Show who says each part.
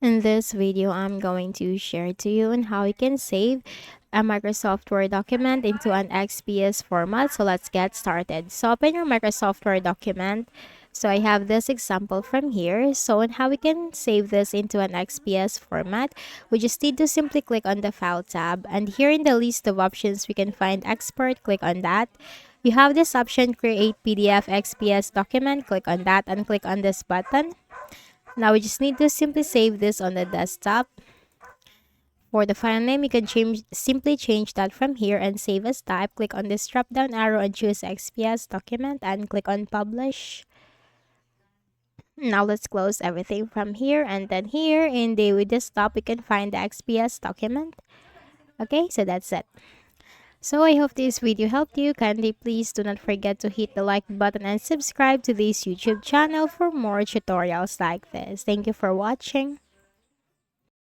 Speaker 1: In this video, I'm going to share to you on how you can save a Microsoft Word document into an XPS format. So let's get started. So open your Microsoft Word document. So I have this example from here. So on how we can save this into an XPS format, we just need to simply click on the File tab. And here in the list of options, we can find Export. Click on that. You have this option, Create PDF XPS document. Click on that and click on this button. Now we just need to simply save this on the desktop. For the file name, you can simply change that from here and save as type. Click on this drop down arrow and choose XPS document and click on publish. Now let's close everything from here, and then here in the desktop we can find the XPS document. Okay, so that's it. So I hope this video helped you. Kindly please do not forget to hit the like button and subscribe to this YouTube channel for more tutorials like this. Thank you for watching.